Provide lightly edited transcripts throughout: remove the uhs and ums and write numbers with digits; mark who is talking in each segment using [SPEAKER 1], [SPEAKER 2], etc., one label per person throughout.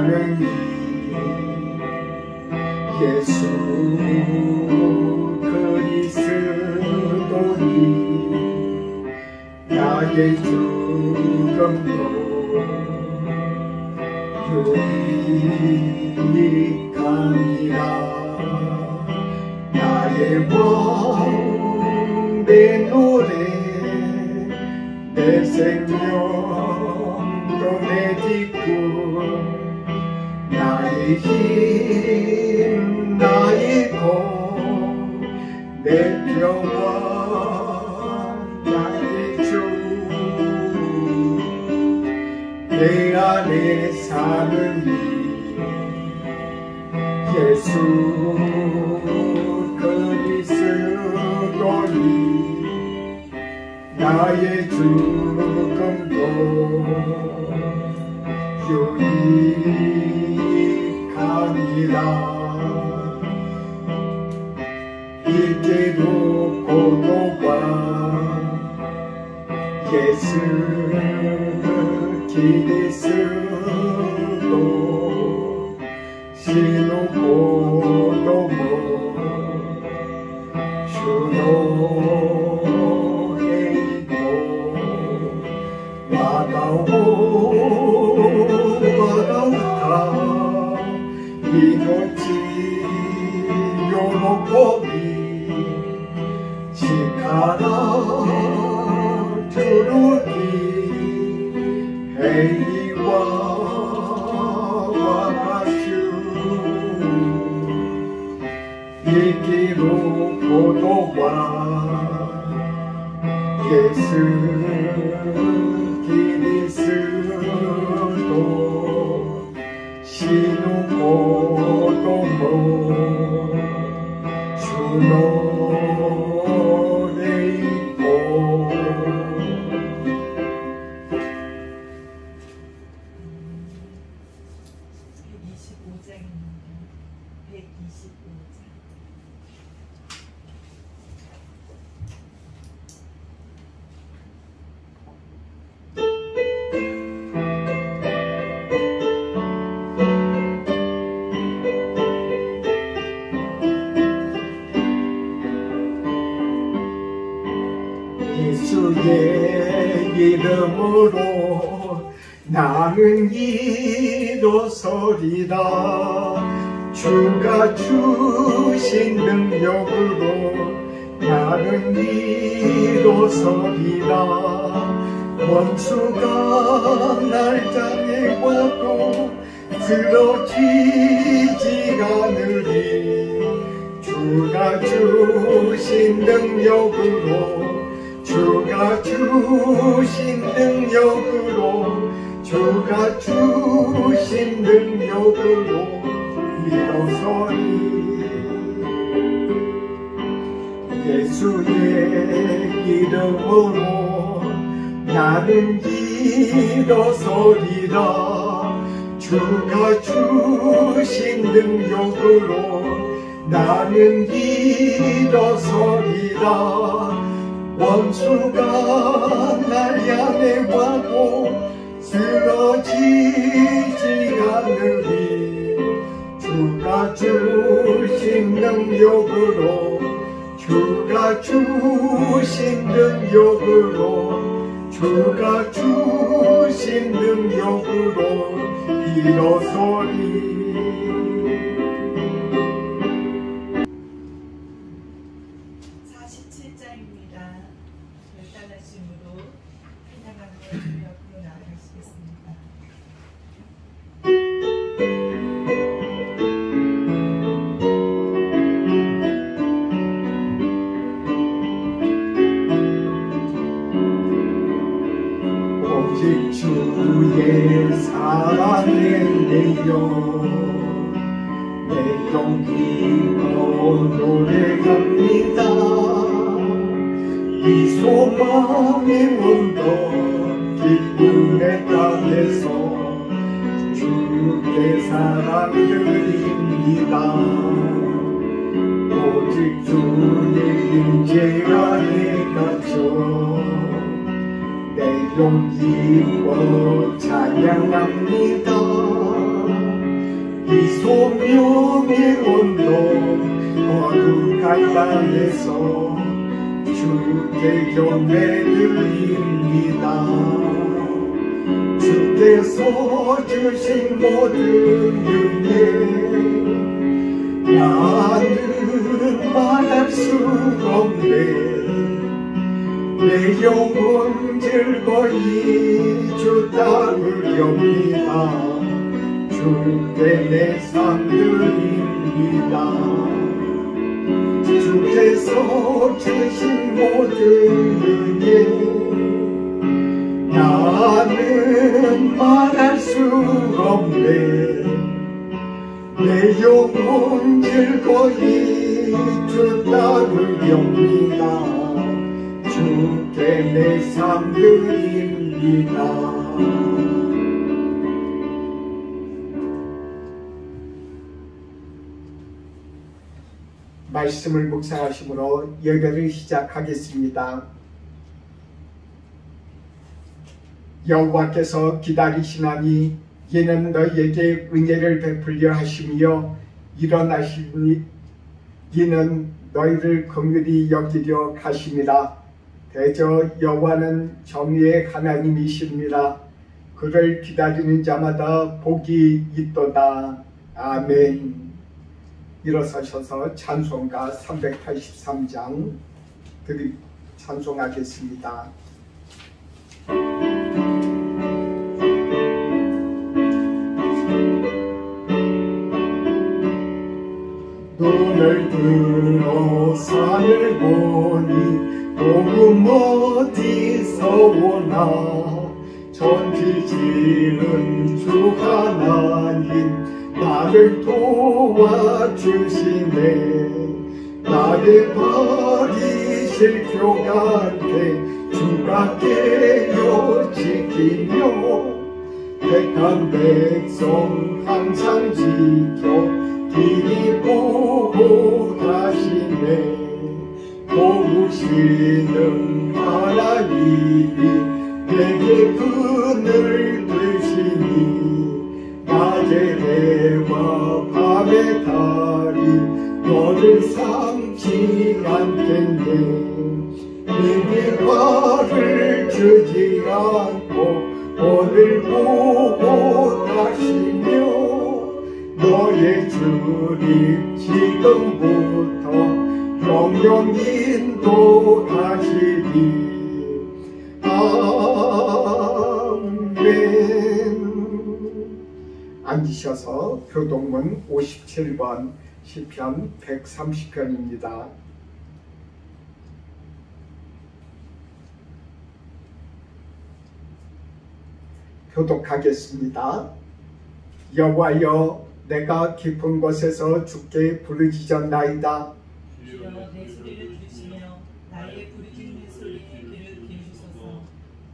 [SPEAKER 1] 나는 예수 그리스도니 나의 죽음도 유익함이라 나의 왕의 노래 내 생명도 내 기쁨 나의 힘 나의 공 내 평화 나의 주 내 안에 사는 이 예수 그리스도니 나의 죽음도 유익함이라 이제도 고도와 예수 그리스도 신호고도 주로 와가오다 이노치 요노코비 치카라 주루기 헤이와 와가슈 이기로 고도와 예수 그리스도 신우고도모 주노네 있고
[SPEAKER 2] 125장입니다. 125장.
[SPEAKER 1] 예수의 이름으로 나는 일어서리라 주가 주신 능력으로 나는 일어서리라 원수가 날 향해와도 쓰러지지 않으리 주가 주신 능력으로 주가 주신 능력으로 주가 주신 능력으로 일어서리 예수의 이름으로 나는 일어서리라 주가 주신 능력으로 나는 일어서리라 원수가 날 향해 와도 쓰러지지 않으리 주가 주신 능력으로 주가 주신 능력으로 주가 주신 능력으로 일어서리
[SPEAKER 2] 47장입니다. 열단하심으로 찬양하며 주여 앞으로 나아가시겠습니다.
[SPEAKER 1] 오직 주의 사랑의 내용 내 용기로 노래합니다 이 소망의 문도 기쁨의 땅에서 주의 사랑 드립니다 오직 주의 임재 안에 갇혀 내 용기로 찬양합니다 이 소명의 온도 거룩한 땅에서 주께 경배드립니다. 주께서 주신 모든 은혜 나는 말할 수 없네. 내 영혼 즐거이 주 따르렵니다. 주께 내 삶 드립니다. 주께서 주신 모든 은혜 나는 말할 수 없네. 내 영혼 즐거이 주 따르렵니다. 주께 내 삶 드립니다. 말씀을 묵상하심으로 예배를 시작하겠습니다. 여호와께서 기다리시나니 이는 너희에게 은혜를 베풀려 하시며 일어나시니 이는 너희를 긍휼히 여기려 하심이라. 대저 여호와는 정의의 하나님이십니다. 그를 기다리는 자마다 복이 있도다. 아멘. 일어서셔서 찬송가 383장 찬송하겠습니다. 눈을 들어 산을 보니 도움 어디서 오나. 천지 지은 주 하나님 나를 도와주시네. 나를 버리실 교관께 주가 깨어 지키며 택한 백성 항상 지켜 길이 보고 가시네. 도우시는 하나님이 내게 그늘 드시니 낮의 해와 밤의 달이 너를 삼지 않겠네. 내게 화를 주지 않고 오늘 보고 가시며 너의 주님 지금부터 영영 인도하시리. 아멘. 앉으셔서 교동문 57번 시편 130편입니다. 교독하겠습니다. 여호와여, 내가 깊은 곳에서 주께 부르짖었나이다.
[SPEAKER 2] 주여 내 소리를 들으시며 나의 부르짖는 소리에 귀를 기울이소서.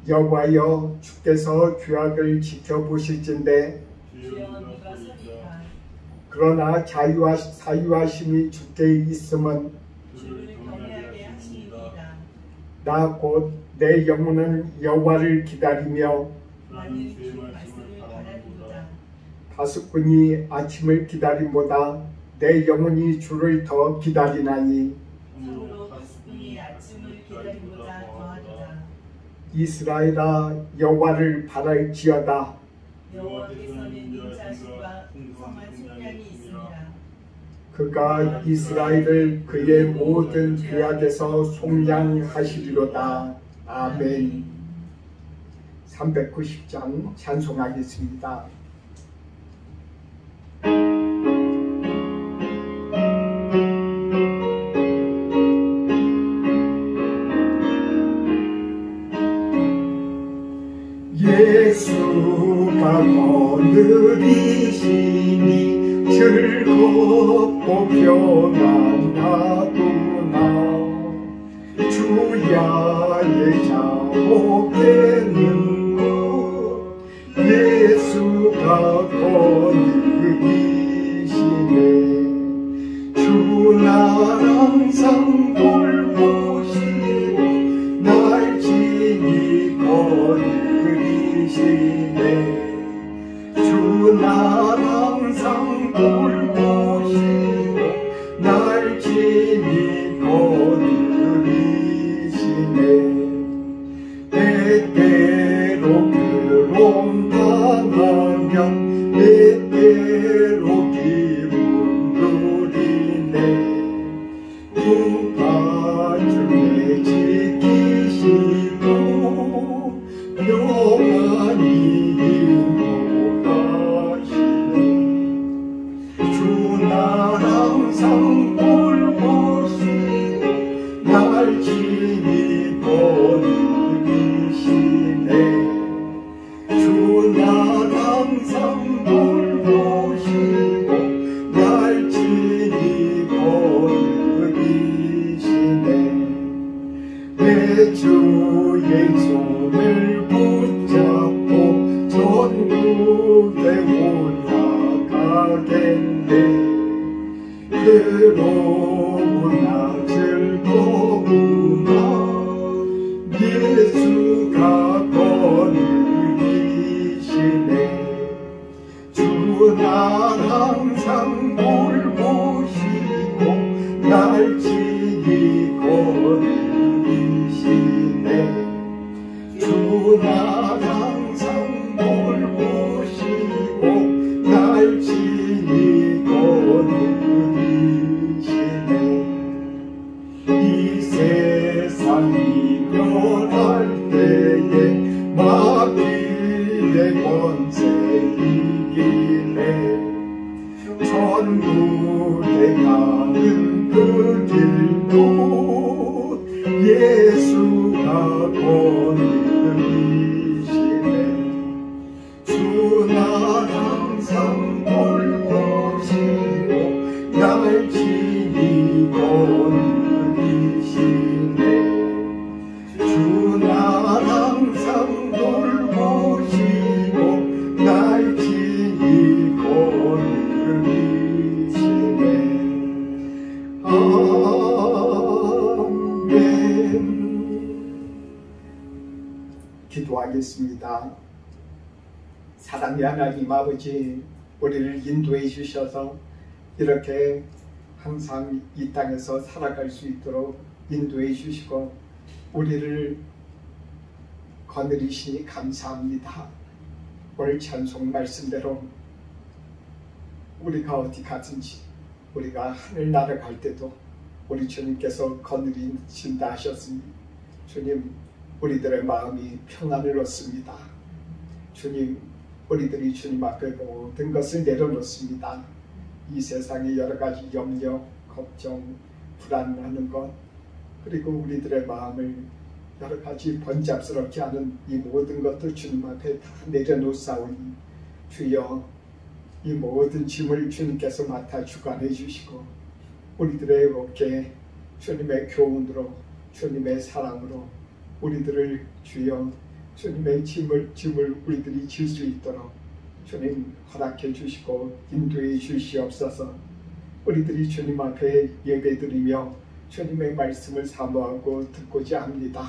[SPEAKER 1] 여호와여, 주께서 규약을 지켜보실진대.
[SPEAKER 2] 주여 네가 서리이다.
[SPEAKER 1] 그러나 자유와 사유하심이 주께 있음은
[SPEAKER 2] 주를 경외하게 하시니이다.
[SPEAKER 1] 나 곧 내 영혼은 여호와를 기다리며
[SPEAKER 2] 나는 주 말씀을 바라리이다.
[SPEAKER 1] 파수꾼이 아침을 기다림보다 내 영혼이 주를 더 기다리나니.
[SPEAKER 2] 참으로 파수꾼이 아침을 기다림보다 더하리라.
[SPEAKER 1] 이스라엘아, 여호와를 바랄지어다.
[SPEAKER 2] 여호와께서는 인자하심과 풍성한 속량이 있습니다.
[SPEAKER 1] 그가 이스라엘을 그의 모든 죄악에서 속량하시리로다. 아멘. 390장 찬송하겠습니다. 예수가 거느리시니 즐겁고 평안하구나. 주야의 자복되는 곳 예수가 거느리시네. 주 날 항상 돌보시고 날 친히 거느리시네. 주 날 항상 괴롭게 물들이네 누가 중에 지키시고 영원히 인도하시네 주 날 항상 돌보시고 날 친히 거느리시네 주 날 항상 돌보시고 날 친히 거느리시네 내 주의 손을 붙잡고 전국에 올라가겠네 괴로우나 즐거우나 예수가 거느리시네 주 날 항상 돌보시고 날 친히 거느리시네 주 날 항상 돌보시고 날 친히 거느리시네 이 세상이 변할 때에 마귀의 권세 이기네 천국에 가는 그 길도 예수가 거느리시네 주 날 항상 돌보시고 날 친히 거느리시네 주 날 항상 돌보시고 날 친히 거느리시네 아멘. 기도하겠습니다. 사랑의 하나님 아버지, 우리를 인도해 주셔서 이렇게 항상 이 땅에서 살아갈 수 있도록 인도해 주시고 우리를 거느리시니 감사합니다. 오늘 찬송 말씀대로 우리가 어디 가든지 우리가 하늘나라 갈 때도 우리 주님께서 거느리신다 하셨으니 주님 우리들의 마음이 평안을 얻습니다. 주님 우리들이 주님 앞에 모든 것을 내려놓습니다. 이 세상의 여러 가지 염려, 걱정, 불안하는 것 그리고 우리들의 마음을 여러 가지 번잡스럽게 하는 이 모든 것도 주님 앞에 다 내려놓사오니 주여 이 모든 짐을 주님께서 맡아 주관해 주시고 우리들의 어깨에 주님의 교훈으로 주님의 사랑으로 우리들을 주여 주님의 짐을 우리들이 질 수 있도록 주님 허락해 주시고 인도해 주시옵소서. 우리들이 주님 앞에 예배드리며 주님의 말씀을 사모하고 듣고자 합니다.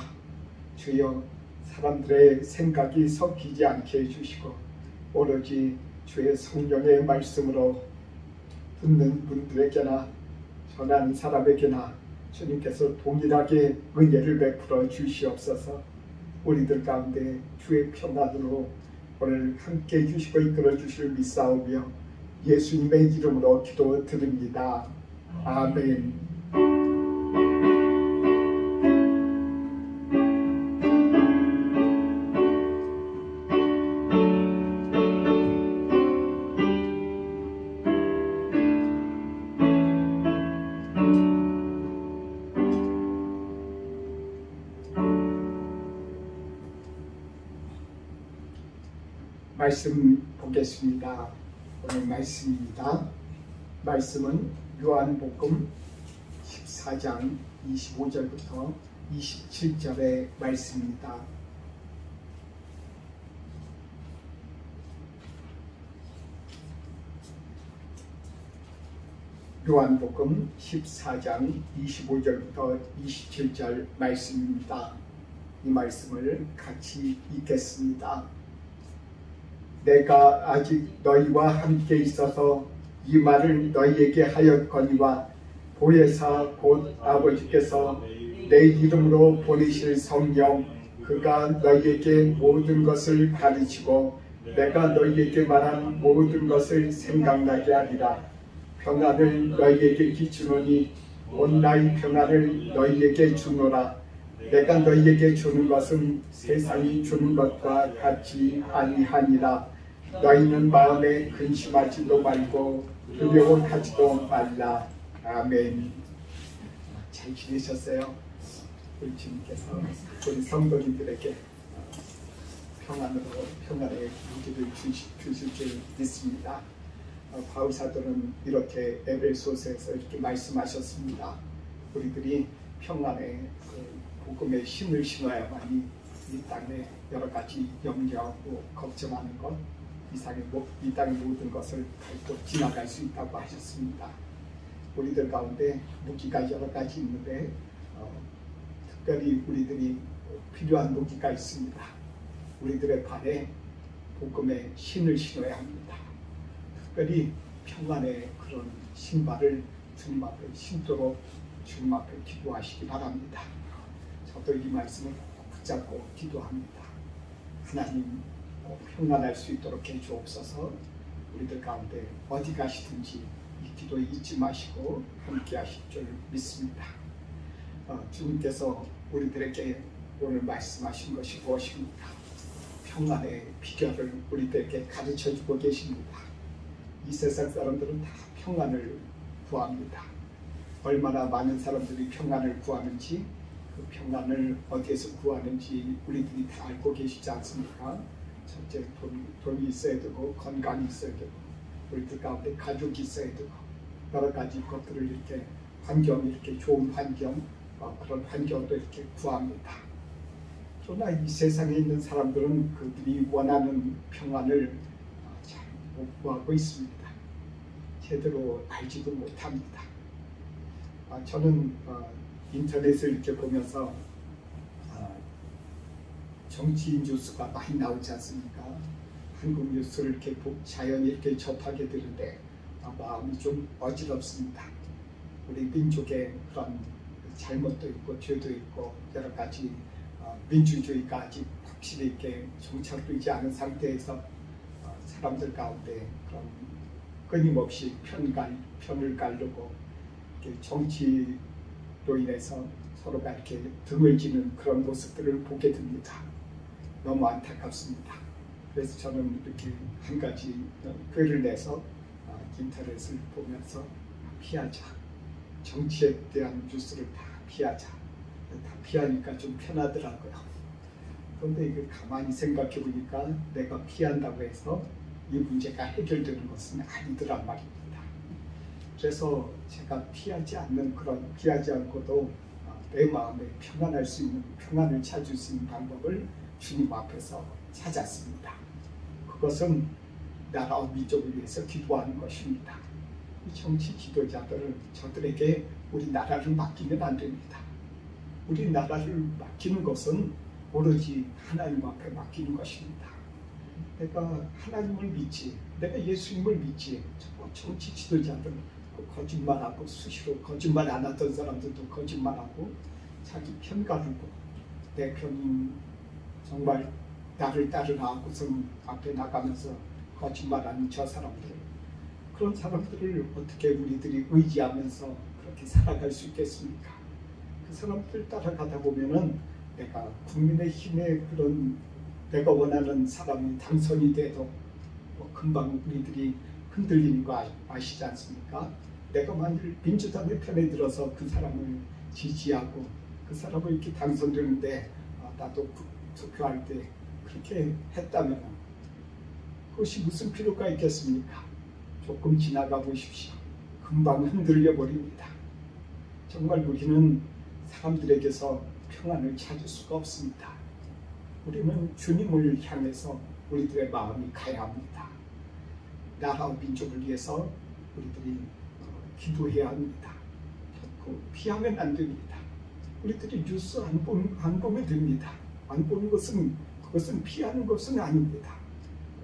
[SPEAKER 1] 주여 사람들의 생각이 섞이지 않게 해주시고 오로지 주의 성령의 말씀으로 듣는 분들에게나 전하는 사람에게나 주님께서 동일하게 은혜를 베풀어 주시옵소서. 우리들 가운데 주의 평안으로 오늘 함께 해주시고 이끌어 주실 믿사오며 예수님의 이름으로 기도 드립니다. 아멘. 말씀 보겠습니다. 오늘 말씀입니다. 말씀은 요한복음 14장 25절부터 27절의 말씀입니다. 요한복음 14장 25절부터 27절 말씀입니다. 이 말씀을 같이 읽겠습니다. 내가 아직 너희와 함께 있어서 이 말을 너희에게 하였거니와 보혜사 곧 아버지께서 내 이름으로 보내실 성령 그가 너희에게 모든 것을 가르치고 내가 너희에게 말한 모든 것을 생각나게 하리라. 평안을 너희에게 주노니 온 나의 평안을 너희에게 주노라. 내가 너희에게 주는 것은 세상이 주는 것과 같지 아니하니라. 너희는 마음에 근심하지도 말고 두려워하지도 말라. 아멘. 잘 지내셨어요? 우리 주님께서 우리 성도님들에게 평안의 무기를 주실 줄 믿습니다. 바울 사도는 이렇게 에베소서에서 이렇게 말씀하셨습니다. 우리들이 평안의 복음의 힘을 신어야만이 이 땅에 여러 가지 염려하고 걱정하는 것, 이 땅의 모든 것을 밟고 지나갈 수 있다고 하셨습니다. 우리들 가운데 무기가 여러 가지 있는데 특별히 우리들이 필요한 무기가 있습니다. 우리들의 발에 복음의 신을 신어야 합니다. 특별히 평안의 그런 신발을 주님 앞에 신도록 주님 앞에 기도하시기 바랍니다. 저도 이 말씀을 붙잡고 기도합니다. 하나님 평안할 수 있도록 해주옵소서. 우리들 가운데 어디 가시든지 이 기도에 잊지 마시고 함께 하실 줄 믿습니다. 주님께서 우리들에게 오늘 말씀하신 것이 무엇입니까? 평안의 비결을 우리들에게 가르쳐주고 계십니다. 이 세상 사람들은 다 평안을 구합니다. 얼마나 많은 사람들이 평안을 구하는지, 그 평안을 어디에서 구하는지 우리들이 다 알고 계시지 않습니까? 첫째, 돈이 있어야 되고 건강이 있어야 되고 우리들 가운데 가족이 있어야 되고 여러 가지 것들을 이렇게 이렇게 좋은 환경, 그런 환경도 이렇게 구합니다. 그러나 이 세상에 있는 사람들은 그들이 원하는 평안을 잘 못 구하고 있습니다. 제대로 알지도 못합니다. 저는 인터넷을 이렇게 보면서 정치 뉴스가 많이 나오지 않습니까? 한국 뉴스를 이렇게 자연히 이렇게 접하게 되는데 마음이 좀 어지럽습니다. 우리 민족의 그런 잘못도 있고 죄도 있고 여러 가지 민주주의가 아직 확실히 이렇게 정착되지 않은 상태에서 사람들 가운데 그런 끊임없이 편을 가르고 정치로 인해서 서로가 이렇게 등을 지는 그런 모습들을 보게 됩니다. 너무 안타깝습니다. 그래서 저는 이렇게 한 가지 글을 내서 인터넷을 보면서 피하자. 정치에 대한 뉴스를 다 피하자. 다 피하니까 좀 편하더라고요. 그런데 이거 가만히 생각해 보니까 내가 피한다고 해서 이 문제가 해결되는 것은 아니더란 말입니다. 그래서 제가 피하지 않고도 내 마음에 평안할 수 있는, 평안을 찾을 수 있는 방법을 주님 앞에서 찾았습니다. 그것은 나라와 민족을 위해서 기도하는 것입니다. 이 정치 지도자들은 저들에게 우리나라를 맡기면 안 됩니다. 우리나라를 맡기는 것은 오로지 하나님 앞에 맡기는 것입니다. 내가 하나님을 믿지, 내가 예수님을 믿지. 정치 지도자들은 거짓말하고 수시로 거짓말 안 하던 사람들도 거짓말하고 자기 편 가르고 내 편인 정말 나를 따르라 하고선 앞에 나가면서 거짓말하는 저 사람들, 그런 사람들을 어떻게 우리들이 의지하면서 그렇게 살아갈 수 있겠습니까? 그 사람들 따라가다 보면은 내가 국민의힘의 그런 내가 원하는 사람이 당선이 돼도 금방 우리들이 흔들리는 거 아시지 않습니까? 내가 만일 민주당의 편에 들어서 그 사람을 지지하고 그 사람을 이렇게 당선되는데 나도 투표할 때 그렇게 했다면 그것이 무슨 필요가 있겠습니까? 조금 지나가 보십시오. 금방 흔들려 버립니다. 정말 우리는 사람들에게서 평안을 찾을 수가 없습니다. 우리는 주님을 향해서 우리들의 마음이 가야 합니다. 나라와 민족을 위해서 우리들이 기도해야 합니다. 결코 피하면 안 됩니다. 우리들이 뉴스 안 보면 됩니다. 안 보는 것은 그것은 피하는 것은 아닙니다.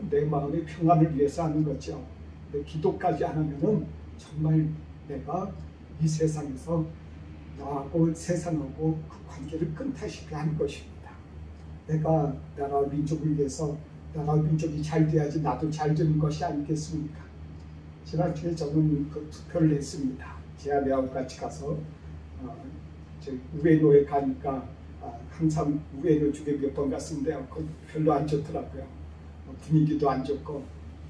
[SPEAKER 1] 내 마음의 평안을 위해서 하는 거죠. 내 기도까지 안 하면은 정말 내가 이 세상에서 나하고 세상하고 그 관계를 끊다시피 하는 것입니다. 내가 나라와 민족을 위해서 나라 민족이 잘 돼야지 나도 잘 되는 것이 아니겠습니까? 지난주에 저는 그 투표를 했습니다. 제아내하고 같이 가서 우에노에 가니까 항상 우에노 중에 몇 번 갔는데 별로 안 좋더라고요. 분위기도 안 좋고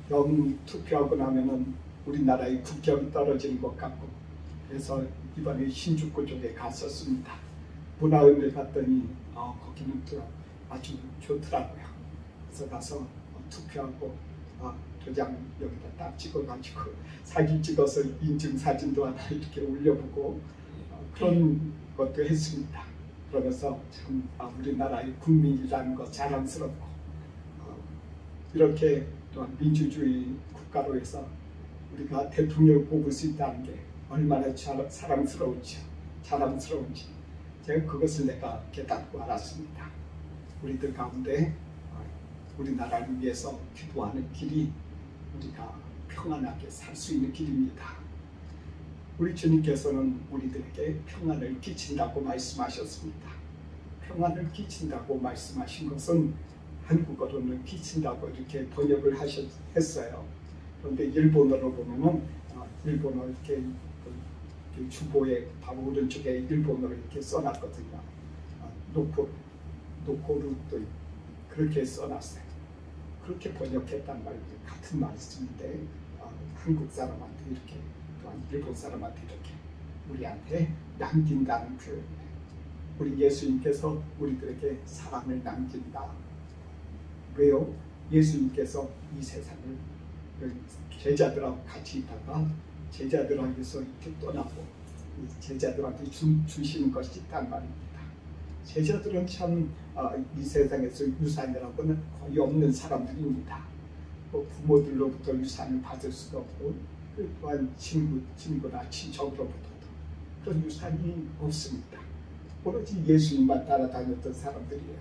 [SPEAKER 1] 너무 투표하고 나면은 우리나라의 국격이 떨어지는 것 같고, 그래서 이번에 신주쿠 쪽에 갔었습니다. 문화원에 갔더니 거기는 또 아주 좋더라고요. 그래서 가서 투표하고 도장 여기다 딱 찍어가지고 사진 찍어서 인증사진도 하나 이렇게 올려보고 그런 것도 했습니다. 그러면서 참 우리나라의 국민이라는 것 자랑스럽고, 이렇게 또한 민주주의 국가로 해서 우리가 대통령을 뽑을 수 있다는 게 얼마나 자랑스러운지 제가 그것을 내가 깨닫고 알았습니다. 우리들 가운데 우리나라를 위해서 기도하는 길이 우리가 평안하게 살 수 있는 길입니다. 우리 주님께서는 우리들에게 평안을 끼친다고 말씀하셨습니다. 평안을 끼친다고 말씀하신 것은 한국어로는 끼친다고 이렇게 번역을 했어요. 그런데 일본어로 보면은 일본어 이렇게 주보에 바로 오른쪽에 일본어로 이렇게 써놨거든요. 노코루도 그렇게 써놨어요. 그렇게 번역했단 말이죠. 같은 말씀인데 한국 사람한테 이렇게, 또한 일본 사람한테 이렇게 우리한테 남긴다는 표현이에요. 우리 예수님께서 우리들에게 사랑을 남긴다. 왜요? 예수님께서 이 세상을 제자들하고 같이 있다가 제자들에게서 이렇게 떠나고 제자들한테 주시는 것이 있단 말입니다. 제자들은 참 이 세상에서 유산이라고는 거의 없는 사람들입니다. 부모들로부터 유산을 받을 수가 없고, 또한 친구나 친척으로부터도 그런 유산이 없습니다. 오로지 예수님만 따라다녔던 사람들이에요.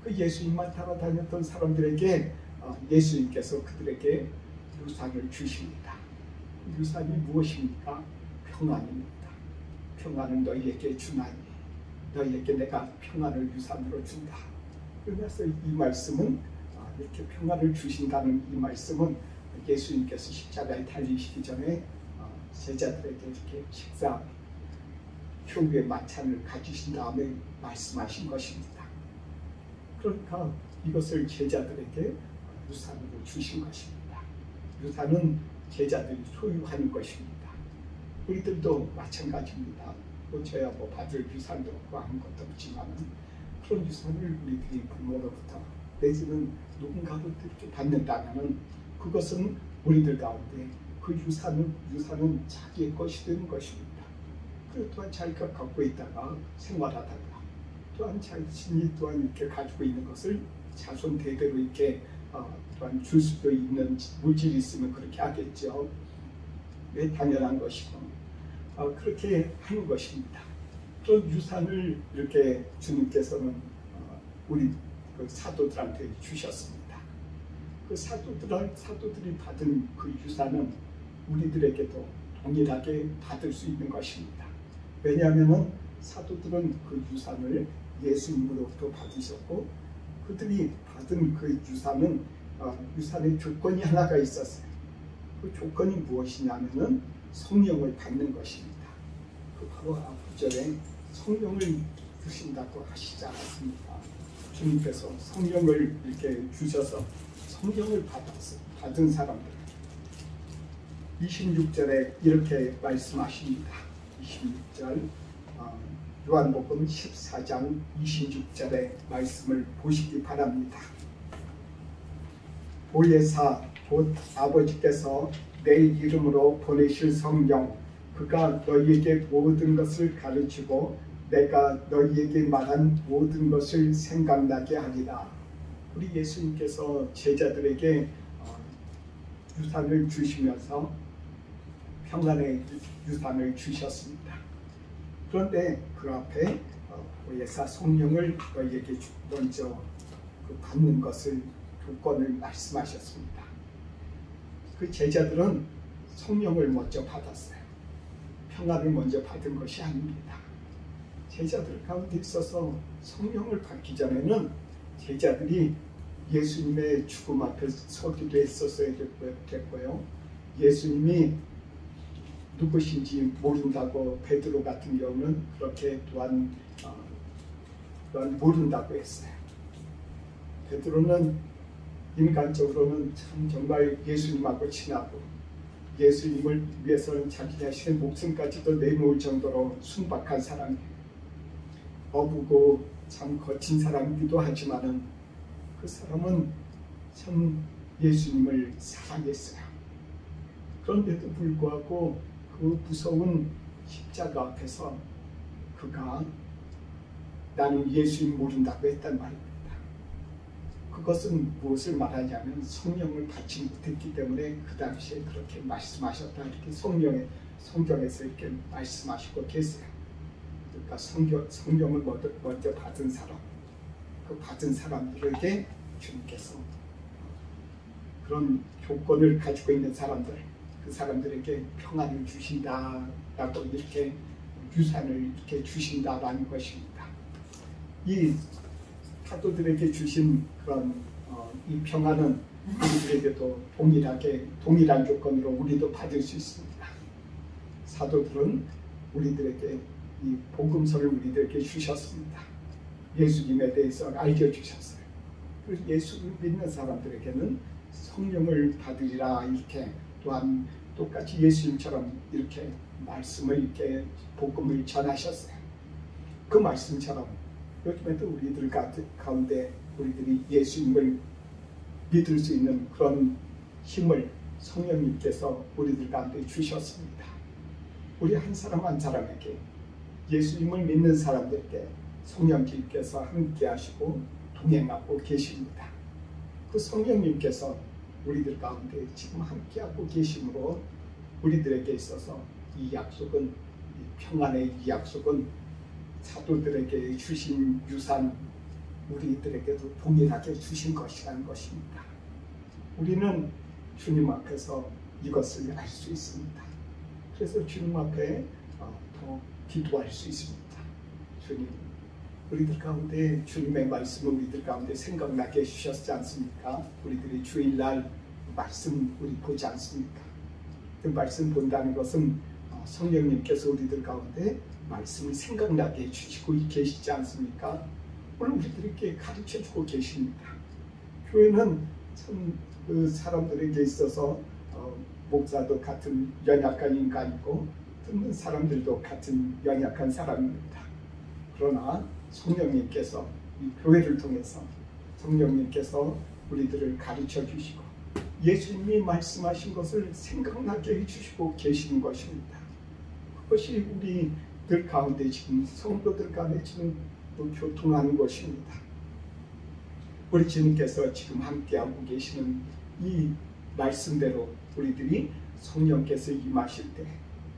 [SPEAKER 1] 그 예수님만 따라다녔던 사람들에게 예수님께서 그들에게 유산을 주십니다. 유산이 무엇입니까? 평안입니다. 평안은 너희에게 주나니 너희에게 내가 평안을 유산으로 준다. 그래서 이 말씀은 이렇게 평안을 주신다는 이 말씀은 예수님께서 십자가에 달리시기 전에 제자들에게 이렇게 식사 효유의 만찬을 가지신 다음에 말씀하신 것입니다. 그러니까 이것을 제자들에게 유산으로 주신 것입니다. 유산은 제자들이 소유하는 것입니다. 우리들도 마찬가지입니다. 저야 받을 유산도 없고 아무것도 없지만 그런 유산을 우리들이 부모로부터 내지는 누군가로부터 받는다면 그것은 우리들 가운데 그 유산은 자기의 것이 되는 것입니다. 그리고 또한 자기가 갖고 있다가 생활하다가 또한 자신이 또한 이렇게 가지고 있는 것을 자손 대대로 이렇게 또한 줄 수도 있는 물질이 있으면 그렇게 하겠죠. 왜 당연한 것이고 그렇게 하는 것입니다. 그런 유산을 이렇게 주님께서는 우리 그 사도들한테 주셨습니다. 그 사도들이 받은 그 유산은 우리들에게도 동일하게 받을 수 있는 것입니다. 왜냐하면 사도들은 그 유산을 예수님으로부터 받으셨고, 그들이 받은 그 유산은 유산의 조건이 하나가 있었어요. 그 조건이 무엇이냐면은 성령을 받는 것입니다. 그 바로 앞절에 성령을 주신다고 하시지 않았습니까? 주님께서 성령을 이렇게 주셔서 성령을 받은 사람들 26절에 이렇게 말씀하십니다. 26절 요한복음 14장 26절의 말씀을 보시기 바랍니다. 보혜사 곧 아버지께서 내 이름으로 보내실 성령 그가 너희에게 모든 것을 가르치고 내가 너희에게 말한 모든 것을 생각나게 하리라. 우리 예수님께서 제자들에게 유산을 주시면서 평안의 유산을 주셨습니다. 그런데 그 앞에 보혜사 성령을 너희에게 먼저 받는 것을 조건을 말씀하셨습니다. 그 제자들은 성령을 먼저 받았어요. 평안을 먼저 받은 것이 아닙니다. 제자들 가운데 있어서 성령을 받기 전에는 제자들이 예수님의 죽음 앞에 서기도 했었어야 됐고요. 예수님이 누구신지 모른다고 베드로 같은 경우는 그렇게 또한 모른다고 했어요. 베드로는 인간적으로는 참 정말 예수님하고 친하고 예수님을 위해서는 자기 자신의 목숨까지도 내놓을 정도로 순박한 사람이에요. 어부고 참 거친 사람이기도 하지만은 그 사람은 참 예수님을 사랑했어요. 그런데도 불구하고 그 무서운 십자가 앞에서 그가 나는 예수님 모른다고 했단 말입니다. 그것은 무엇을 말하냐면 성령을 받지 못했기 때문에 그 당시에 그렇게 말씀하셨다, 이렇게 성경에서 이렇게 말씀하시고 계세요. 그러니까 성령을 먼저 받은 사람, 그 받은 사람들에게 주님께서 그런 조건을 가지고 있는 사람들, 그 사람들에게 평안을 주신다라고 이렇게 유산을 이렇게 주신다라는 것입니다. 이 사도들에게 주신 그런 이 평안은 우리들에게도 동일한 조건으로 우리도 받을 수 있습니다. 사도들은 우리들에게 이 복음서를 우리들에게 주셨습니다. 예수님에 대해서 알려주셨어요. 그래서 예수를 믿는 사람들에게는 성령을 받으리라, 이렇게 또한 똑같이 예수님처럼 이렇게 말씀을 이렇게 복음을 전하셨어요. 그 말씀처럼 요즘에도 우리들 가운데 우리들이 예수님을 믿을 수 있는 그런 힘을 성령님께서 우리들 가운데 주셨습니다. 우리 한 사람 한 사람에게, 예수님을 믿는 사람들께 성령님께서 함께 하시고 동행하고 계십니다. 그 성령님께서 우리들 가운데 지금 함께하고 계심으로 우리들에게 있어서 이 약속은, 이 평안의 이 약속은 사도들에게 주신 유산, 우리들에게도 동일하게 주신 것이라는 것입니다. 우리는 주님 앞에서 이것을 알 수 있습니다. 그래서 주님 앞에 더 기도할 수 있습니다. 주님, 우리들 가운데 주님의 말씀을 우리들 가운데 생각나게 해주셨지 않습니까? 우리들이 주일날 말씀 우리 보지 않습니까? 그 말씀 본다는 것은 성령님께서 우리들 가운데 말씀을 생각나게 해주시고 계시지 않습니까? 오늘 우리들에게 가르쳐주고 계십니다. 교회는 참 그 사람들에게 있어서 목사도 같은 연약한 인간이고 듣는 사람들도 같은 연약한 사람입니다. 그러나 성령님께서 이 교회를 통해서 성령님께서 우리들을 가르쳐 주시고 예수님이 말씀하신 것을 생각나게 해주시고 계시는 것입니다. 그것이 우리들 가운데 지금 성도들 가운데 지금 또 교통하는 것입니다. 우리 주님께서 지금 함께하고 계시는 이 말씀대로 우리들이 성령께서 임하실 때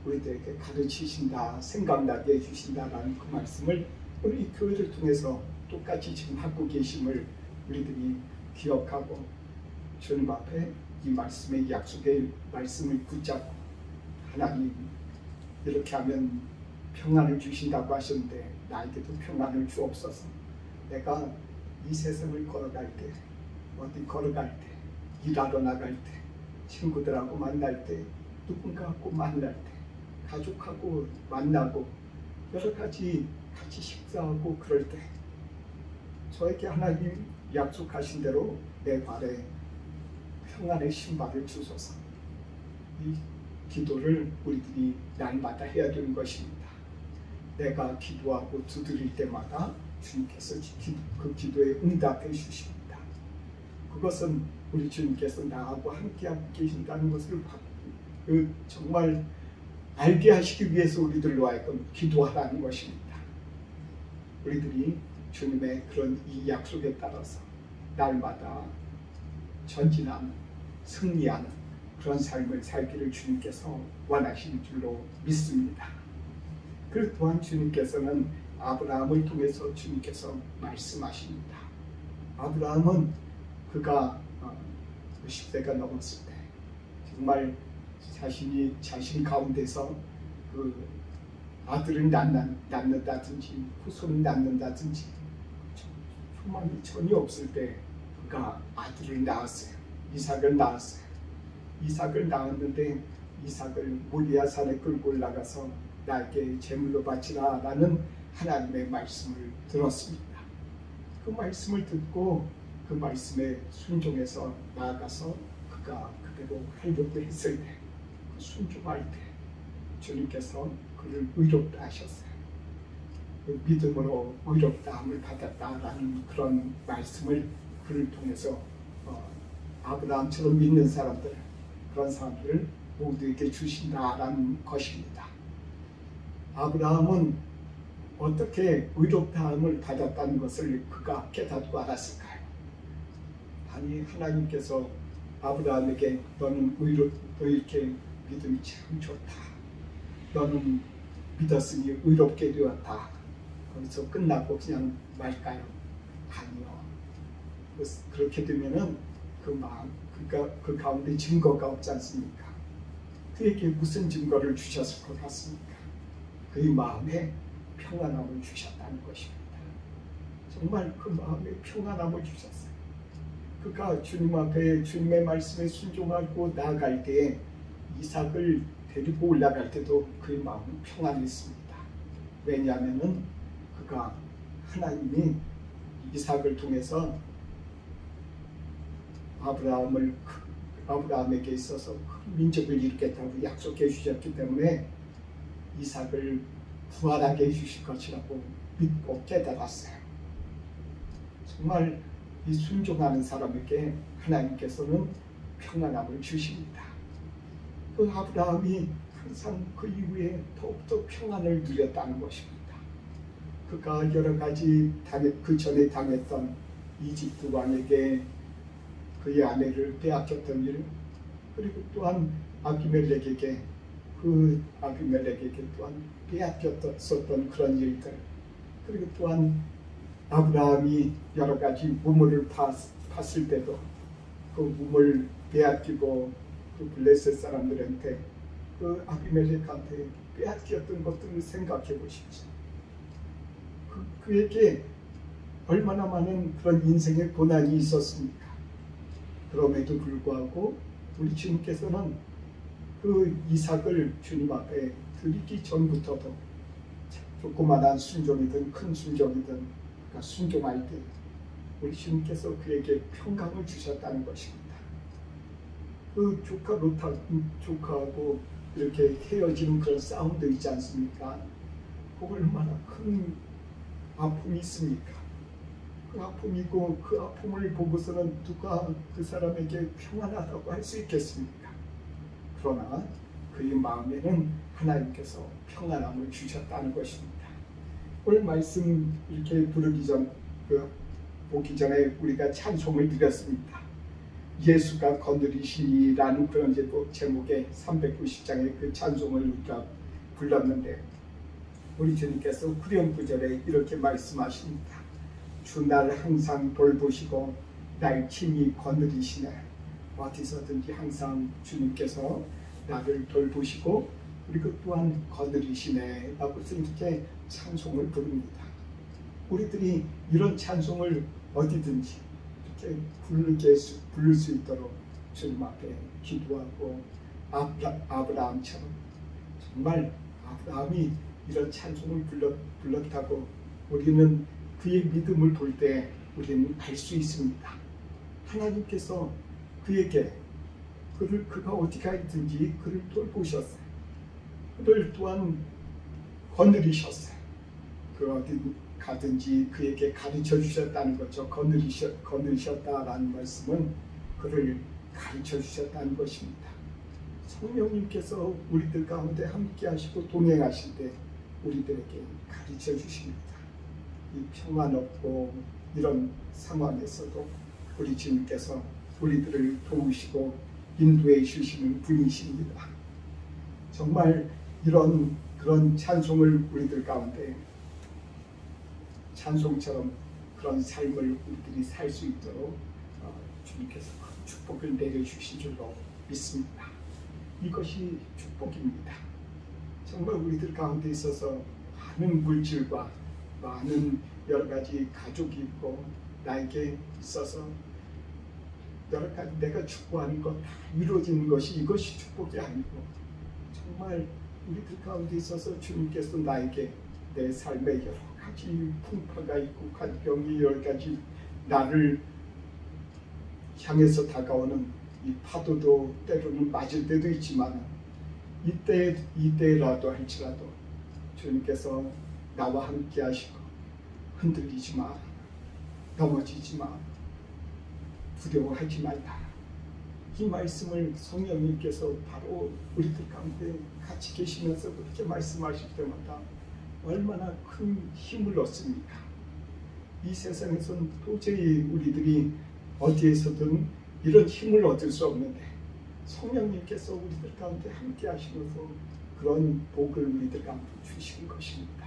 [SPEAKER 1] 우리들에게 가르치신다, 생각나게 해주신다라는 그 말씀을 우리 교회를 통해서 똑같이 지금 하고 계심을 우리들이 기억하고 주님 앞에 이 말씀의 약속의 말씀을 붙잡고, 하나님 이렇게 하면 평안을 주신다고 하셨는데 나에게도 평안을 주옵소서. 내가 이 세상을 걸어갈 때, 어디 걸어갈 때, 일하러 나갈 때, 친구들하고 만날 때, 누군가하고 만날 때, 가족하고 만나고 여러 가지 같이 식사하고 그럴 때 저에게 하나님 약속하신 대로 내 발에 평안의 신발을 주소서. 이 기도를 우리들이 날마다 해야 되는 것입니다. 내가 기도하고 두드릴 때마다 주님께서 그 기도에 응답해 주십니다. 그것은 우리 주님께서 나하고 함께하고 계신다는 것을 정말 알게 하시기 위해서 우리들로 하여금 기도하라는 것입니다. 우리들이 주님의 그런 이 약속에 따라서 날마다 전진하는, 승리하는 그런 삶을 살기를 주님께서 원하시는 줄로 믿습니다. 그리고 또한 주님께서는 아브라함을 통해서 주님께서 말씀하십니다. 아브라함은 그가 10세가 넘었을 때 정말 자신 가운데서 그 아들을 낳는다든지 후손을 낳는다든지 소망이 전혀 없을 때 그가 아들을 낳았어요. 이삭을 낳았어요. 이삭을 낳았는데 이삭을 모리아 산에 끌고 올라가서 나에게 제물로 바치라 라는 하나님의 말씀을 들었습니다. 그 말씀을 듣고 그 말씀에 순종해서 나아가서 그가 그대로 하려고 했을 때, 그 순종할 때 주님께서 그를 의롭다 하셨어요. 그 믿음으로 의롭다함을 받았다라는 그런 말씀을 그를 통해서 아브라함처럼 믿는 사람들, 그런 사람들을 모두에게 주신다라는 것입니다. 아브라함은 어떻게 의롭다함을 받았다는 것을 그가 깨닫고 알았을까요? 아니, 하나님께서 아브라함에게 너는 이렇게 믿음이 참 좋다, 너는 믿었으니 의롭게 되었다, 거기서 끝나고 그냥 말까요? 아니요. 그렇게 되면은 그 마음, 그 가운데 증거가 없지 않습니까? 그에게 무슨 증거를 주셨을 것 같습니까? 그의 마음에 평안함을 주셨다는 것입니다. 정말 그 마음에 평안함을 주셨어요. 그가 주님 앞에 주님의 말씀에 순종하고 나아갈 때에 이삭을 데리고 올라갈 때도 그의 마음은 평안했습니다. 왜냐하면 그가 하나님이 이삭을 통해서 아브라함에게 있어서 큰 민족을 일으켰다고 약속해 주셨기 때문에 이삭을 부활하게 해주실 것이라고 믿고 깨달았어요. 정말 이 순종하는 사람에게 하나님께서는 평안함을 주십니다. 그 아브라함이 항상 그 이후에 더욱더 평안을 누렸다는 것입니다. 그가 여러 가지 그 전에 당했던 이집트 왕에게 그의 아내를 빼앗겼던 일, 그리고 또한 아비멜렉에게 또한 빼앗겼었던 그런 일들, 그리고 또한 아브라함이 여러 가지 우물을 팠을 때도 그 우물 빼앗기고 그 블레셋 사람들한테 그 아비멜렉한테 빼앗겼던 것들을 생각해 보십시오. 그에게 얼마나 많은 그런 인생의 고난이 있었습니까? 그럼에도 불구하고 우리 주님께서는 그 이삭을 주님 앞에 드리기 전부터도 조그마한 순종이든 큰 순종이든 순종할 때 우리 주님께서 그에게 평강을 주셨다는 것입니다. 그 조카하고 이렇게 헤어지는 그런 싸움도 있지 않습니까? 그 얼마나 큰 아픔이 있습니까? 그 아픔이고 그 아픔을 보고서는 누가 그 사람에게 평안하다고 할 수 있겠습니까? 그러나 그의 마음에는 하나님께서 평안함을 주셨다는 것입니다. 오늘 말씀 이렇게 보기 전에 우리가 찬송을 드렸습니다. 예수가 거느리시니라는 그런 제목의 390장의 그 찬송을 우리가 불렀는데 우리 주님께서 후렴 구절에 이렇게 말씀하십니다. 주 날 항상 돌보시고 날 친히 거느리시네. 어디서든지 항상 주님께서 나를 돌보시고 그리고 또한 거느리시네 라고 이렇게 찬송을 부릅니다. 우리들이 이런 찬송을 어디든지 이렇게 부를 수 있도록 주님 앞에 기도하고 아브라함처럼 정말 아브라함이 이런 찬송을 불렀다고 우리는 그의 믿음을 볼 때 우리는 알 수 있습니다. 하나님께서 그에게 그가 어디 가든지 그를 돌보셨어요. 그를 또한 거느리셨어요. 그 어디 가든지 그에게 가르쳐 주셨다는 거죠. 거느리셨다라는 말씀은 그를 가르쳐 주셨다는 것입니다. 성령님께서 우리들 가운데 함께 하시고 동행하실 때 우리들에게 가르쳐 주십니다. 이 평안 없고 이런 상황에서도 우리 주님께서 우리들을 도우시고 인도해 주시는 분이십니다. 정말 그런 찬송을 우리들 가운데 찬송처럼 그런 삶을 우리들이 살 수 있도록 주님께서 축복을 내려주신 줄로 믿습니다. 이것이 축복입니다. 정말 우리들 가운데 있어서 많은 물질과 많은 여러 가지 가족이 있고 나에게 있어서 여러 가지 내가 축복하는 것 다 이루어지는 것이 이것이 축복이 아니고 정말 우리들 가운데 있어서 주님께서 나에게 내 삶에 여러 가지 풍파가 있고 간병이 여러 가지 나를 향해서 다가오는 이 파도도 때로는 맞을 때도 있지만 이때라도 할지라도 주님께서 나와 함께 하시고 흔들리지 마, 넘어지지 마, 두려워하지 말라. 이 말씀을 성령님께서 바로 우리들 가운데 같이 계시면서 그렇게 말씀하실 때마다 얼마나 큰 힘을 얻습니까? 이 세상에서는 도저히 우리들이 어디에서든 이런 힘을 얻을 수 없는데 성령님께서 우리들 가운데 함께 하시면서 그런 복을 우리들 가운데 주시는 것입니다.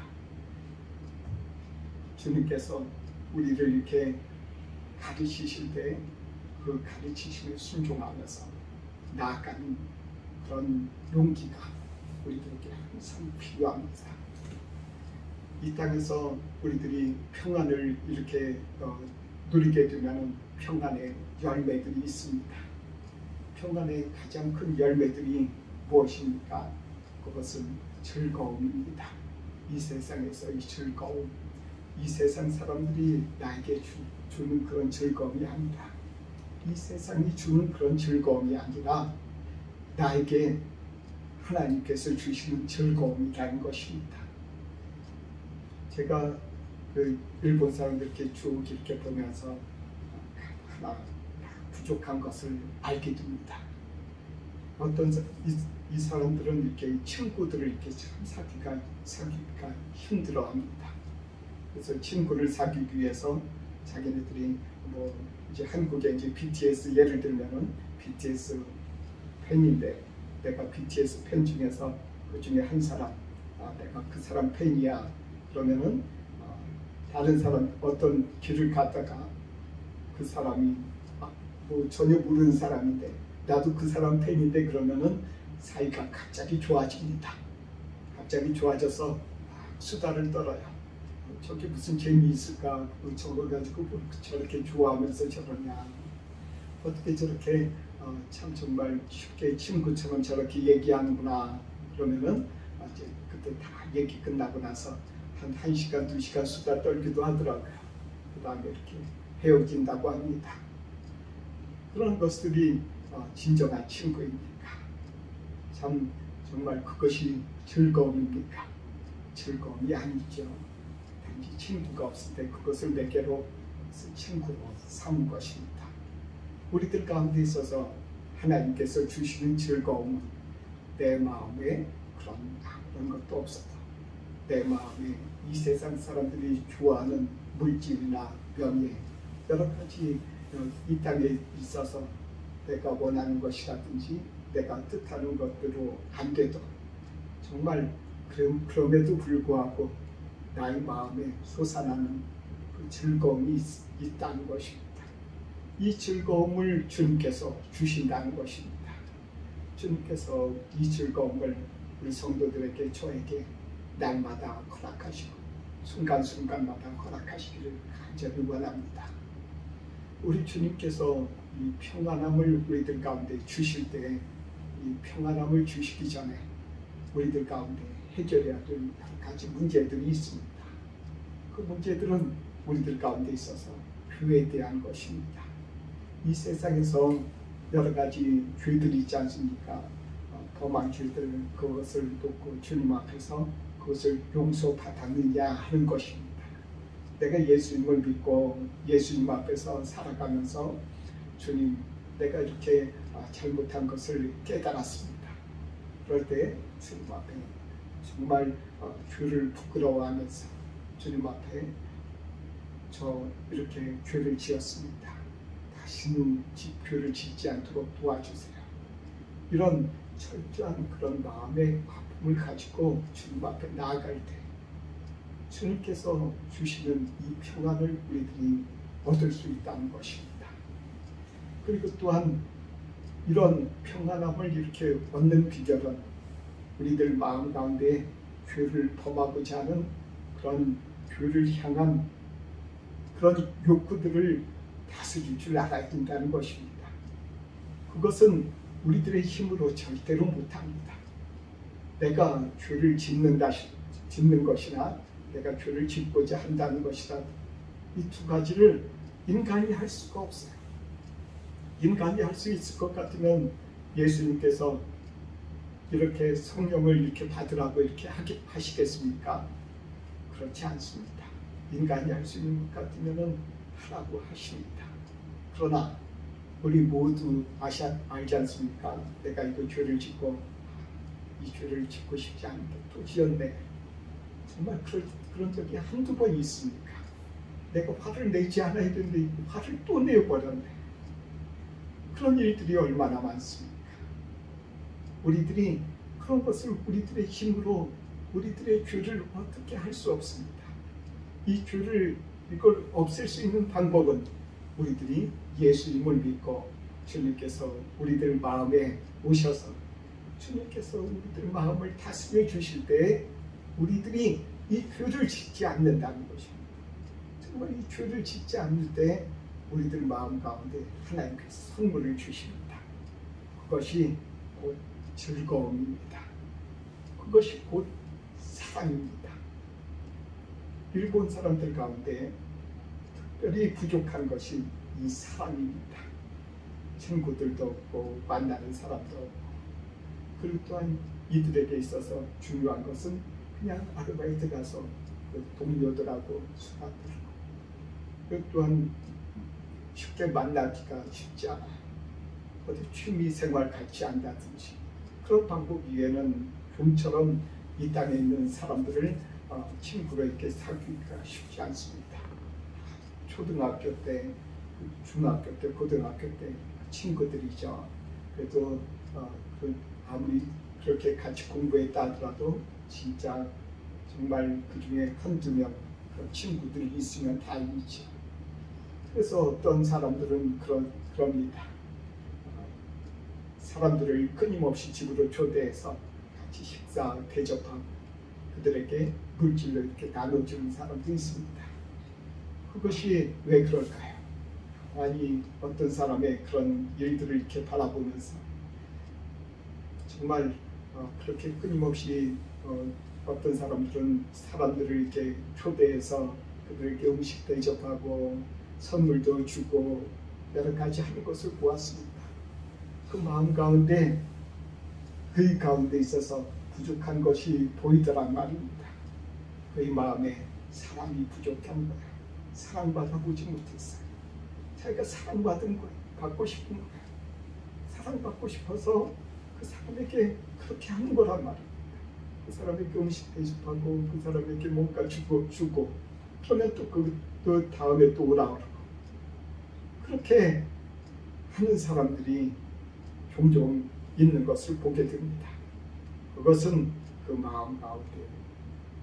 [SPEAKER 1] 주님께서 우리를 이렇게 가르치실 때 그 가르치심에 순종하면서 나아가는 그런 용기가 우리들에게 항상 필요합니다. 이 땅에서 우리들이 평안을 이렇게 누리게 되면 평안의 열매들이 있습니다. 평안의 가장 큰 열매들이 무엇입니까? 그것은 즐거움입니다. 이 세상에서 이 즐거움, 이 세상 사람들이 나에게 주는 그런 즐거움이 아니라 이 세상이 주는 그런 즐거움이 아니라 나에게 하나님께서 주시는 즐거움이라는 것입니다. 제가 그 일본 사람들 이렇게 쭉 이렇게 보면서 하나 부족한 것을 알게 됩니다. 어떤 이 사람들은 이렇게 친구들을 이렇게 참 사귀기가 힘들어합니다. 그래서 친구를 사귀기 위해서 자기네들이 뭐 이제 한국에 이제 BTS 예를 들면은 BTS 팬인데 내가 BTS 팬 중에서 그 중에 한 사람 내가 그 사람 팬이야 그러면은 다른 사람 어떤 길을 갔다가 그 사람이 뭐 전혀 모르는 사람인데 나도 그 사람 팬인데 그러면은 사이가 갑자기 좋아집니다. 갑자기 좋아져서 수다를 떨어요. 저게 무슨 재미있을까? 저거 가지고 뭐 저렇게 좋아하면서 저러냐? 어떻게 저렇게 참 정말 쉽게 친구처럼 저렇게 얘기하는구나. 그러면은 이제 그때 다 얘기 끝나고 나서 한 1시간, 2시간 수다 떨기도 하더라고요. 그 다음에 이렇게 헤어진다고 합니다. 그런 것들이 진정한 친구입니까? 참 정말 그것이 즐거움입니까? 즐거움이 아니죠. 단지 친구가 없을 때 그것을 매개로 친구로 삼은 것입니다. 우리들 가운데 있어서 하나님께서 주시는 즐거움은 내 마음에 그런 것도 없어도 내 마음에 이 세상 사람들이 좋아하는 물질이나 명예 여러 가지 이 땅에 있어서 내가 원하는 것이라든지 내가 뜻하는 것대로 안 돼도 정말 그럼에도 불구하고 나의 마음에 솟아나는 그 즐거움이 있다는 것입니다. 이 즐거움을 주님께서 주신다는 것입니다. 주님께서 이 즐거움을 우리 성도들에게 저에게 날마다 허락하시고 순간순간마다 허락하시기를 간절히 원합니다. 우리 주님께서 이 평안함을 우리들 가운데 주실 때 이 평안함을 주시기 전에 우리들 가운데 해결해야 될 여러 가지 문제들이 있습니다. 그 문제들은 우리들 가운데 있어서 교회에 대한 것입니다. 이 세상에서 여러 가지 죄들이 있지 않습니까? 범한 죄들 그것을 놓고 주님 앞에서 그것을 용서받았느냐 하는 것입니다. 내가 예수님을 믿고 예수님 앞에서 살아가면서 주님 내가 이렇게 잘못한 것을 깨달았습니다. 그럴 때 주님 앞에 정말 죄를 부끄러워하면서 주님 앞에 저 이렇게 죄를 지었습니다. 다시는 죄를 짓지 않도록 도와주세요. 이런 철저한 그런 마음의 아픔을 가지고 주님 앞에 나아갈 때 주님께서 주시는 이 평안을 우리들이 얻을 수 있다는 것입니다. 그리고 또한 이런 평안함을 이렇게 얻는 비결은 우리들 마음 가운데 죄를 범하고자 하는 그런 죄를 향한 그런 욕구들을 다스릴 줄 알아야 된다는 것입니다. 그것은 우리들의 힘으로 절대로 못합니다. 내가 죄를 짓는 것이나 내가 죄를 짓고자 한다는 것이라 이 두 가지를 인간이 할 수가 없어요. 인간이 할 수 있을 것 같으면 예수님께서 이렇게 성령을 이렇게 받으라고 이렇게 하시겠습니까? 그렇지 않습니다. 인간이 할 수 있는 것 같으면 하라고 하십니다. 그러나 우리 모두 알지 않습니까? 내가 이거 죄를 짓고 이 죄를 짓고 싶지 않은데 또 지었네. 정말 그런 적이 한두 번 있습니까? 내가 화를 내지 않아야 되는데 화를 또 내버렸네. 그런 일들이 얼마나 많습니까? 우리들이 그런 것을 우리들의 힘으로 우리들의 죄를 어떻게 할 수 없습니다. 이 죄를 이걸 없앨 수 있는 방법은 우리들이 예수님을 믿고 주님께서 우리들 마음에 오셔서 주님께서 우리들 마음을 다스려 주실 때 우리들이 이 죄를 짓지 않는다는 것입니다. 정말 이 죄를 짓지 않을 때 우리들 마음 가운데 하나님께서 선물을 주십니다. 그것이 곧 즐거움입니다. 그것이 곧 사랑입니다. 일본 사람들 가운데 특별히 부족한 것이 이 사랑입니다. 친구들도 없고 만나는 사람도 없고, 그리고 또한 이들에게 있어서 중요한 것은 그냥 아르바이트 가서 그 동료들하고 수다 떨고, 그 또한 쉽게 만나기가 쉽지 않아요. 어디 취미 생활 같이 한다든지 그런 방법 이외에는 좀처럼 이 땅에 있는 사람들을 친구로 이렇게 사귀기가 쉽지 않습니다. 초등학교 때, 중학교 때, 고등학교 때 친구들이죠. 그래도 아무리 그렇게 같이 공부했다 하더라도 진짜 정말 그 중에 한두 명 친구들이 있으면 다행이죠. 그래서 어떤 사람들은 그럽니다. 사람들을 끊임없이 집으로 초대해서 같이 식사 대접하고 그들에게 물질을 이렇게 나눠주는 사람도 있습니다. 그것이 왜 그럴까요? 아니, 어떤 사람의 그런 일들을 이렇게 바라보면서 정말 그렇게 끊임없이 어떤 사람들은 사람들을 이렇게 초대해서 그들에게 음식 대접하고 선물도 주고 여러 가지 하는 것을 보았습니다. 그 마음 가운데 그의 가운데 있어서 부족한 것이 보이더란 말입니다. 그의 마음에 사랑이 부족한 거야. 사랑받아보지 못했어요. 자기가 사랑받은 거예요. 받고 싶은 거예요. 사랑받고 싶어서 그 사람에게 그렇게 하는 거란 말입니다. 그 사람에게 음식 대접하고 그 사람에게 뭔가 주고 그러면 또 그 다음에 또 오라 그러고 그렇게 하는 사람들이 종종 있는 것을 보게 됩니다. 그것은 그 마음 가운데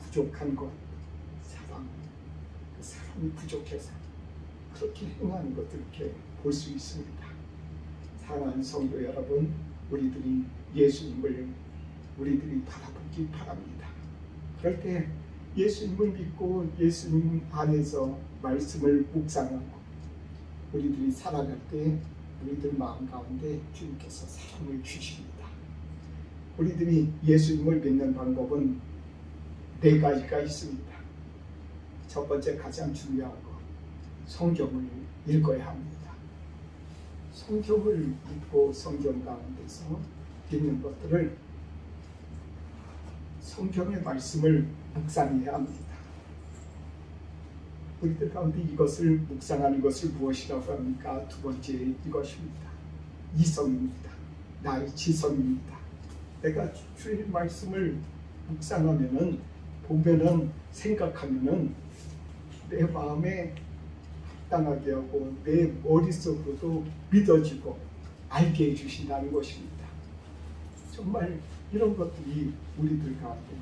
[SPEAKER 1] 부족한 것, 사랑, 그 사랑이 부족해서 그렇게 행하는 것을 이렇게 볼 수 있습니다. 사랑하는 성도 여러분, 우리들이 예수님을 우리들이 바라보기 바랍니다. 그럴 때 예수님을 믿고 예수님 안에서 말씀을 묵상하고 우리들이 살아갈 때 우리들 마음 가운데 주님께서 사랑을 주십니다. 우리들이 예수님을 믿는 방법은 4가지가 있습니다. 첫 번째, 가장 중요한 거, 성경을 읽어야 합니다. 성경을 읽고 성경 가운데서 있는 것들을 성경의 말씀을 묵상해야 합니다. 우리들 가운데 이것을 묵상하는 것을 무엇이라고 합니까? 두 번째, 이것입니다. 이성입니다. 나의 지성입니다. 내가 주의 말씀을 묵상하면은, 보면은, 생각하면은 내 마음에 합당하게 하고 내 머릿속으로도 믿어지고 알게 해주신다는 것입니다. 정말 이런 것들이 우리들 가운데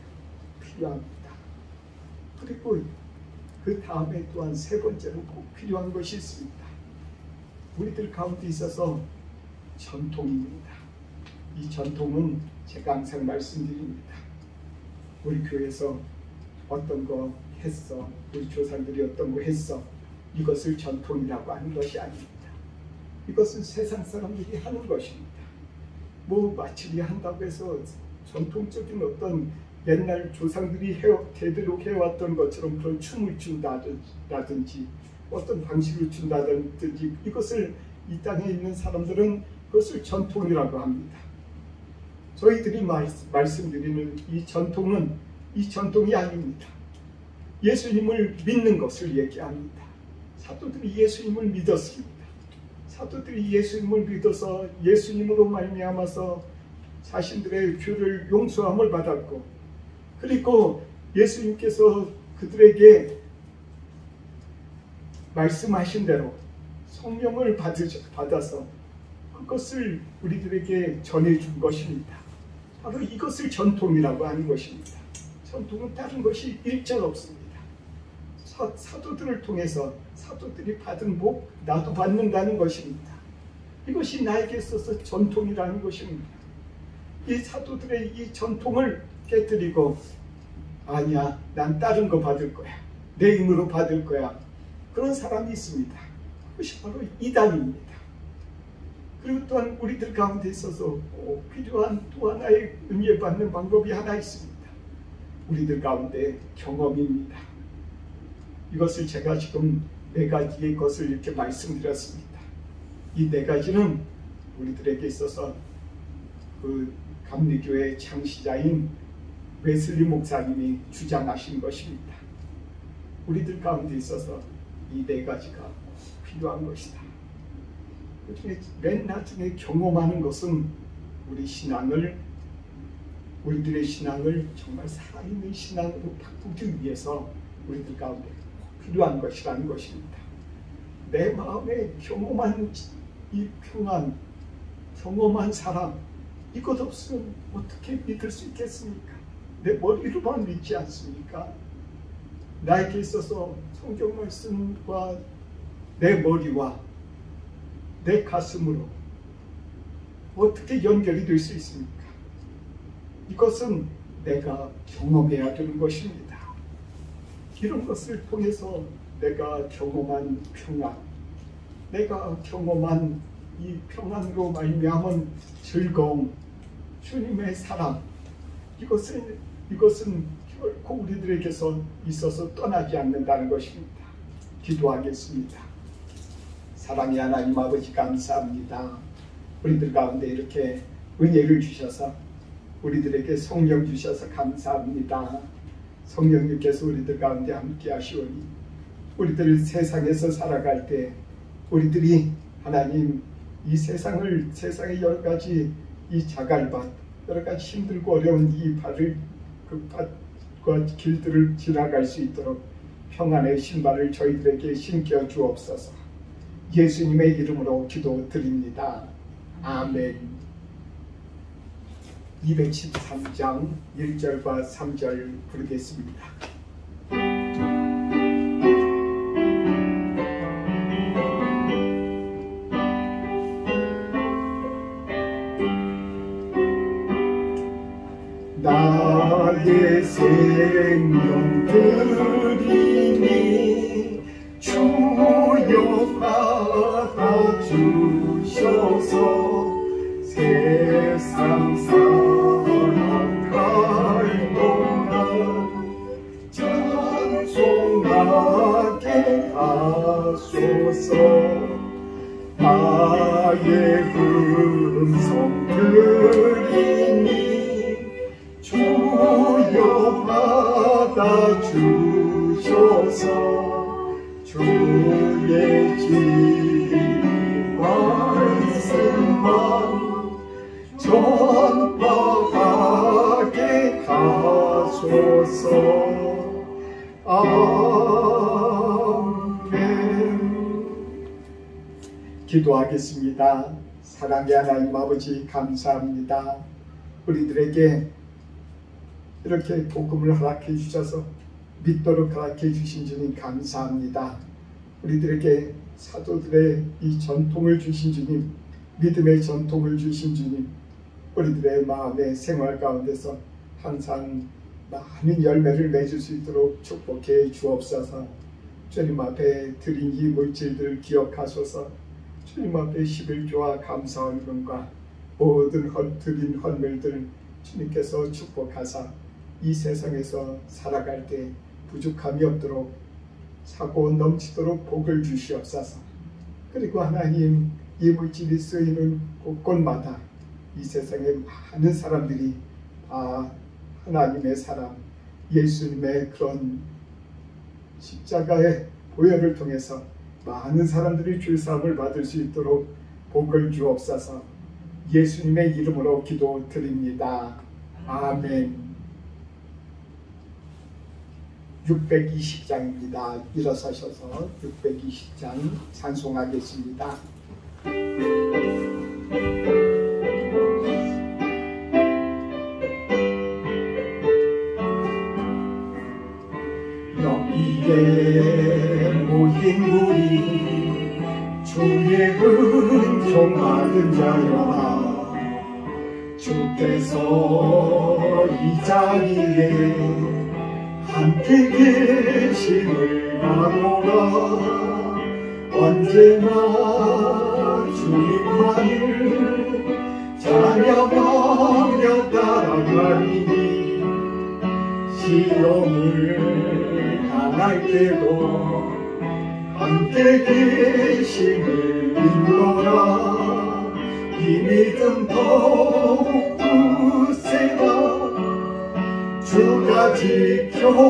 [SPEAKER 1] 필요합니다. 그리고 그 다음에 또한 세 번째로 꼭 필요한 것이 있습니다. 우리들 가운데 있어서 전통입니다. 이 전통은 제가 항상 말씀드립니다. 우리 교회에서 어떤 거 했어, 우리 조상들이 어떤 거 했어, 이것을 전통이라고 하는 것이 아닙니다. 이것은 세상 사람들이 하는 것입니다. 뭐 마치리 한다고 해서 전통적인 어떤 옛날 조상들이 대대로 해왔던 것처럼 그런 춤을 춘다든지 어떤 방식으로 춘다든지 이것을 이 땅에 있는 사람들은 그것을 전통이라고 합니다. 저희들이 말씀드리는 이 전통이 아닙니다. 예수님을 믿는 것을 얘기합니다. 사도들이 예수님을 믿었습니다. 사도들이 예수님을 믿어서 예수님으로 말미암아서 자신들의 죄를 용서함을 받았고, 그리고 예수님께서 그들에게 말씀하신 대로 성령을 받아서 그것을 우리들에게 전해준 것입니다. 바로 이것을 전통이라고 하는 것입니다. 전통은 다른 것이 일절 없습니다. 사도들을 통해서 사도들이 받은 복 나도 받는다는 것입니다. 이것이 나에게 있어서 전통이라는 것입니다. 이 사도들의 이 전통을 깨뜨리고 아니야, 난 다른 거 받을 거야, 내 힘으로 받을 거야, 그런 사람이 있습니다. 그것이 바로 이단입니다. 그리고 또한 우리들 가운데 있어서 꼭 필요한 또 하나의 은혜 받는 방법이 하나 있습니다. 우리들 가운데 경험입니다. 이것을 제가 지금 4가지의 것을 이렇게 말씀드렸습니다. 이 4가지는 우리들에게 있어서 그 감리교의 창시자인 웨슬리 목사님이 주장하신 것입니다. 우리들 가운데 있어서 이 4가지가 필요한 것이다. 그중에 맨 나중에 경험하는 것은 우리들의 신앙을 정말 살아있는 신앙으로 바꾸기 위해서 우리들 가운데 필요한 것이라는 것입니다. 내 마음에 경험한 이 평안, 경험한 사랑, 이것 없으면 어떻게 믿을 수 있겠습니까? 내 머리로만 믿지 않습니까? 나에게 있어서 성경 말씀과 내 머리와 내 가슴으로 어떻게 연결이 될 수 있습니까? 이것은 내가 경험해야 되는 것입니다. 이런 것을 통해서 내가 경험한 평안, 내가 경험한 이 평안으로 말미암은 즐거움, 주님의 사랑, 이것은 결코 우리들에게서 있어서 떠나지 않는다는 것입니다. 기도하겠습니다. 사랑의 하나님 아버지, 감사합니다. 우리들 가운데 이렇게 은혜를 주셔서 우리들에게 성령 주셔서 감사합니다. 성령님께서 우리들 가운데 함께 하시오니 우리들 세상에서 살아갈 때 우리들이 하나님 이 세상의 여러 가지 이 자갈밭, 여러 가지 힘들고 어려운 이 그 밭과 길들을 지나갈 수 있도록 평안의 신발을 저희들에게 신겨 주옵소서. 예수님의 이름으로 기도드립니다. 아멘. 213장 1절과 3절 부르겠습니다. 나의 생명 드리니 주여 받아주셔서 세상 살아갈 동안 찬송하게 하소서. 나의 음성 들리니 주여 받아주셔서 주의 진 말씀만 전파하게 하소서. 아멘. 기도하겠습니다. 사랑의 하나님 아버지, 감사합니다. 우리들에게 이렇게 복음을 허락해 주셔서 믿도록 허락해 주신 주님 감사합니다. 우리들에게 사도들의 이 전통을 주신 주님, 믿음의 전통을 주신 주님, 우리들의 마음의 생활 가운데서 항상 많은 열매를 맺을 수 있도록 축복해 주옵소서. 주님 앞에 드린 이 물질들 기억하소서. 주님 앞에 11조와 감사한 것과 모든 드린 헌물들 주님께서 축복하사 이 세상에서 살아갈 때 부족함이 없도록 차고 넘치도록 복을 주시옵소서. 그리고 하나님, 이 물질이 쓰이는 곳곳마다 이 세상에 많은 사람들이 하나님의 사랑, 예수님의 그런 십자가의 보혈을 통해서 많은 사람들이 죄사함을 받을 수 있도록 복을 주옵소서. 예수님의 이름으로 기도드립니다. 아멘. 620장입니다. 일어서셔서 620장 찬송하겠습니다. 여기에 모인 우리 주의 은총 받은 자여, 주께서 이 자리에 함께 계심을 아노라. 언제나 주님만을 찬양하며 따라가리니 시험을 당할 때도 함께 계심을 믿노라. 이 믿음 더욱 굳세다. 주가 지켜주신다.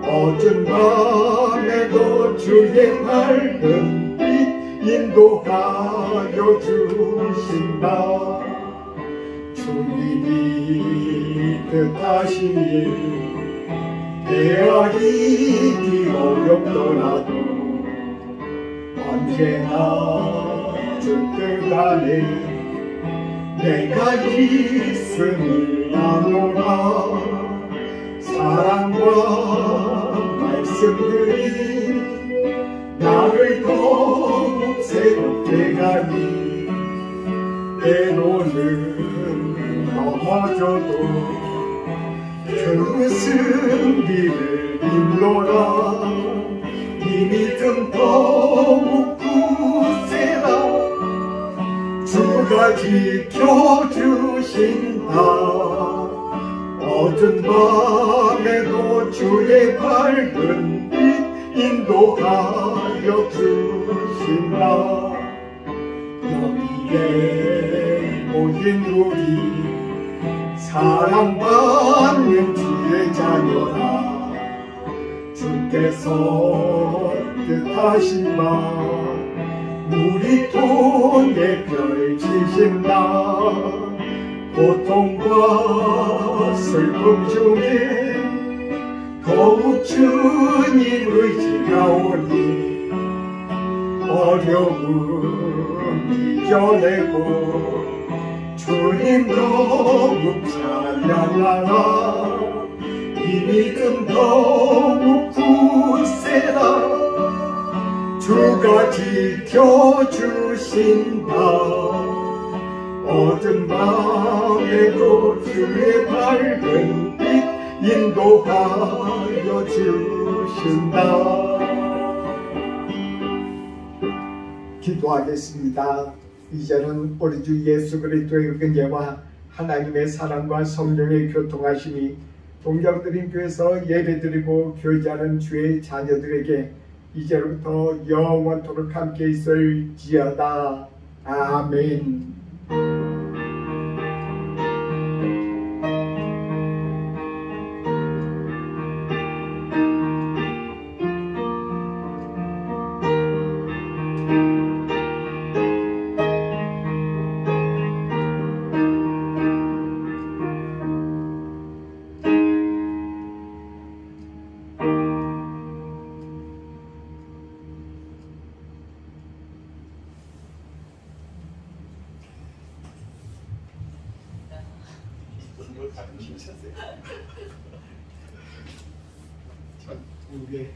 [SPEAKER 1] 어두운 밤에도 주의 밝은 빛 인도하여 주신다. 주님이 뜻하신 일 헤아리기 어렵더라도 언제나 주 뜻 안에 내가 있음을 아노라. 사랑과 말씀들이 나를 더욱 새롭게 가니 때로는 넘어져도 그 승리를 믿노라. 이 믿음 더욱 굳세다. 주가 지켜주신다. 어두운 밤에도 주의 밝은 빛 인도하여 주신다. 여기에 모인 우리 사랑받는 주의 자녀라. 주께서 뜻하신 바 우리 통에 펼치신다. 고통과 슬픔 중에 더욱 주님 의지가 오니 어려움 이겨내고 주님 더욱 찬양하라. 이 믿음 더욱 굳세다. 주가 지켜주신다. 어두운 밤에도 주의 밝은 빛 인도하여 주신다. 기도하겠습니다. 이제는 우리 주 예수 그리스도의 은혜와 하나님의 사랑과 성령의 교통하심이 동정드림교회에서 예배드리고 교제하는 주의 자녀들에게 이제부터 영원토록 함께 있을지어다. 아멘. 우리의